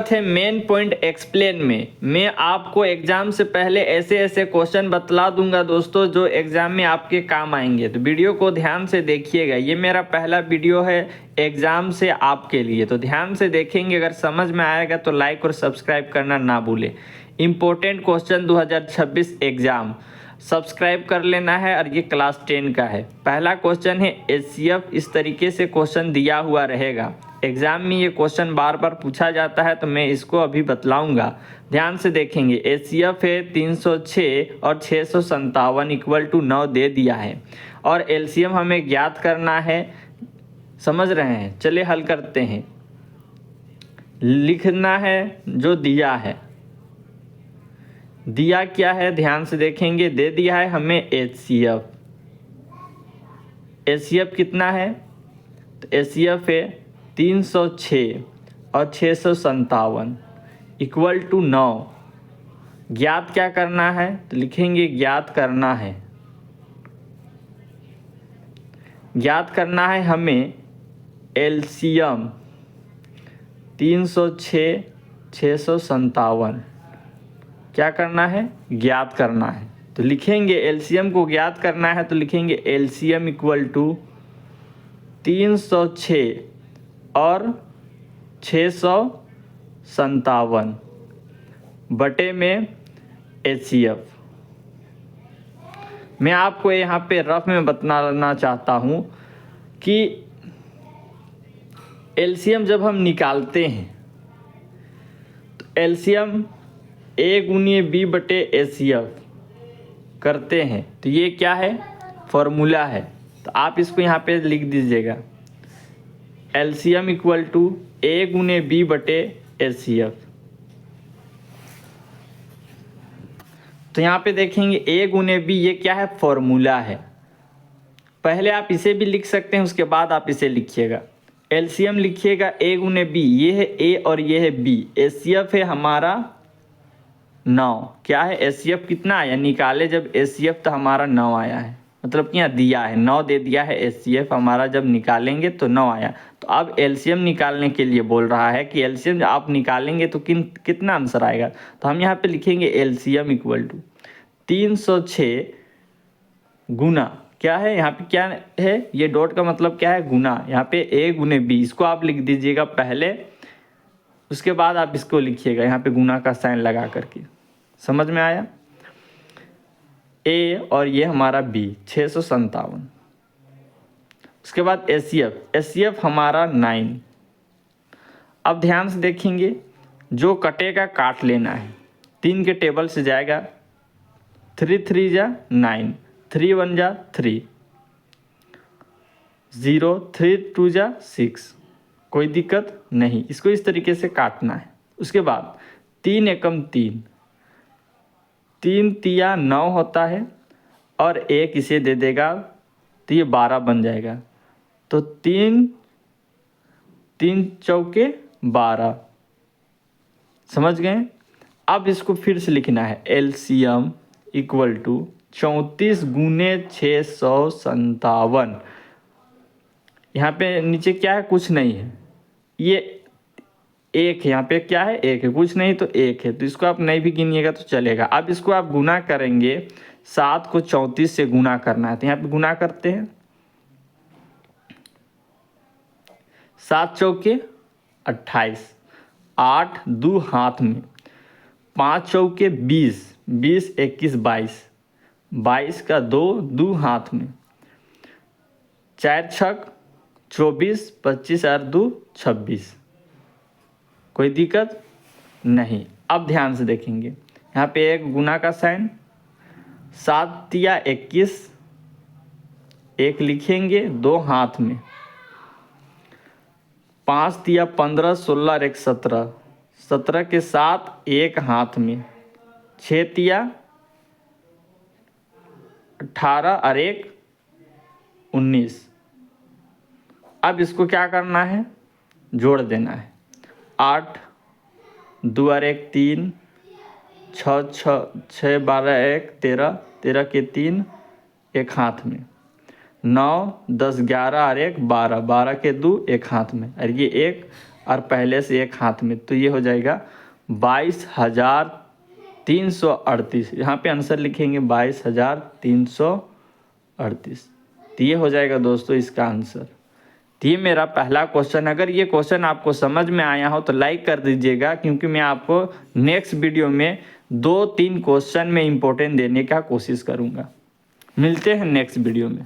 थे main point explain में मैं आपको एग्जाम से पहले ऐसे ऐसे क्वेश्चन बतला दूंगा दोस्तों जो एग्जाम में आपके काम आएंगे। तो वीडियो को ध्यान से देखिएगा, ये मेरा पहला वीडियो है एग्जाम से आपके लिए, तो ध्यान से देखेंगे। अगर समझ में आएगा तो लाइक और सब्सक्राइब करना ना भूलें। इम्पोर्टेंट क्वेश्चन 2026 एग्जाम सब्सक्राइब कर लेना है और ये क्लास 10 का है। पहला क्वेश्चन है एचसीएफ। इस तरीके से क्वेश्चन दिया हुआ रहेगा, एग्जाम में ये क्वेश्चन बार बार पूछा जाता है, तो मैं इसको अभी बतलाऊंगा। ध्यान से देखेंगे। एचसीएफ है 306 और 657 इक्वल टू 9 दे दिया है और एलसीएम हमें ज्ञात करना है। समझ रहे हैं? चलिए हल करते हैं। लिखना है जो दिया है। दिया क्या है ध्यान से देखेंगे। दे दिया है हमें एचसीएफ। एचसीएफ कितना है? तो एचसीएफ है 306 और 657 इक्वल टू 9। ज्ञात क्या करना है? तो लिखेंगे ज्ञात करना है। ज्ञात करना है हमें एलसीएम 306 657 क्या करना है? ज्ञात करना है। तो लिखेंगे एलसीएम को ज्ञात करना है, तो लिखेंगे एलसीएम इक्वल टू 306 और 657 बटे में एचसीएफ। मैं आपको यहाँ पे रफ में बताना चाहता हूँ कि एलसीएम जब हम निकालते हैं तो एलसीएम ए गुणिए बी बटे एचसीएफ करते हैं, तो ये क्या है? फॉर्मूला है। तो आप इसको यहाँ पे लिख दीजिएगा, एलसीएम इक्वल टू ए गुने बी बटे एचसीएफ। तो यहाँ पे देखेंगे ए गुने बी, ये क्या है? फॉर्मूला है। पहले आप इसे भी लिख सकते हैं, उसके बाद आप इसे लिखिएगा। एलसीएम लिखिएगा ए गुने बी, ये है ए और ये है बी। एचसीएफ है हमारा 9। क्या है? एचसीएफ कितना आया? निकाले जब एचसीएफ तो हमारा 9 आया है, मतलब कि यहाँ दिया है 9 दे दिया है। एचसीएफ हमारा जब निकालेंगे तो 9 आया। तो अब एलसीएम निकालने के लिए बोल रहा है कि एलसीएम आप निकालेंगे तो कितना आंसर आएगा। तो हम यहाँ पे लिखेंगे एलसीएम इक्वल टू 306 गुना क्या है? यहाँ पे क्या है? ये डॉट का मतलब क्या है? गुना। यहाँ पे ए गुने बी, इसको आप लिख दीजिएगा पहले, उसके बाद आप इसको लिखिएगा यहाँ पे गुना का साइन लगा करके। समझ में आया? ए और ये हमारा बी 657। उसके बाद एचसीएफ। एचसीएफ हमारा 9। अब ध्यान से देखेंगे, जो कटेगा काट लेना है। 3 के टेबल से जाएगा, 3 3 जा 9, 3 1 जा 3, 0 3 2 जा 6। कोई दिक्कत नहीं, इसको इस तरीके से काटना है। उसके बाद 3 एकम 3, 3 तिया 9 होता है और एक इसे दे देगा तो ये 12 बन जाएगा। तो 3 3 चौके 12। समझ गए? अब इसको फिर से लिखना है, एलसीएम इक्वल टू 34 गुने 657। यहाँ पे नीचे क्या है? कुछ नहीं है, ये एक है। यहाँ पे क्या है? एक है, कुछ नहीं तो एक है। तो इसको आप नहीं भी गिनिएगा तो चलेगा। अब इसको आप गुना करेंगे, 7 को 34 से गुना करना है, तो यहाँ पे गुना करते हैं। 7 चौके 28, 8 2 हाथ में, 5 चौके 20, 20 21 22, 22 का 2 2 हाथ में, 4 छक 24, 25 और 2 26। कोई दिक्कत नहीं। अब ध्यान से देखेंगे, यहाँ पे एक गुना का साइन, 7 तिया 21, एक लिखेंगे 2 हाथ में, 5 तिया 15, 16 और 1 17, 17 के साथ एक हाथ में, 6 तिया 18 और 1 19। अब इसको क्या करना है? जोड़ देना है। 8 2 और 1 3, 6 6 12 1 13, 13 के 3 एक हाथ में, 9 10 11 और 1 12, 12 के 2 एक हाथ में, और ये 1 और पहले से एक हाथ में, तो ये हो जाएगा 22,338। यहाँ पे आंसर लिखेंगे 22,338। तो ये हो जाएगा दोस्तों इसका आंसर। तो ये मेरा पहला क्वेश्चन। अगर ये क्वेश्चन आपको समझ में आया हो तो लाइक कर दीजिएगा, क्योंकि मैं आपको नेक्स्ट वीडियो में 2-3 क्वेश्चन में इम्पोर्टेंट देने का कोशिश करूँगा। मिलते हैं नेक्स्ट वीडियो में।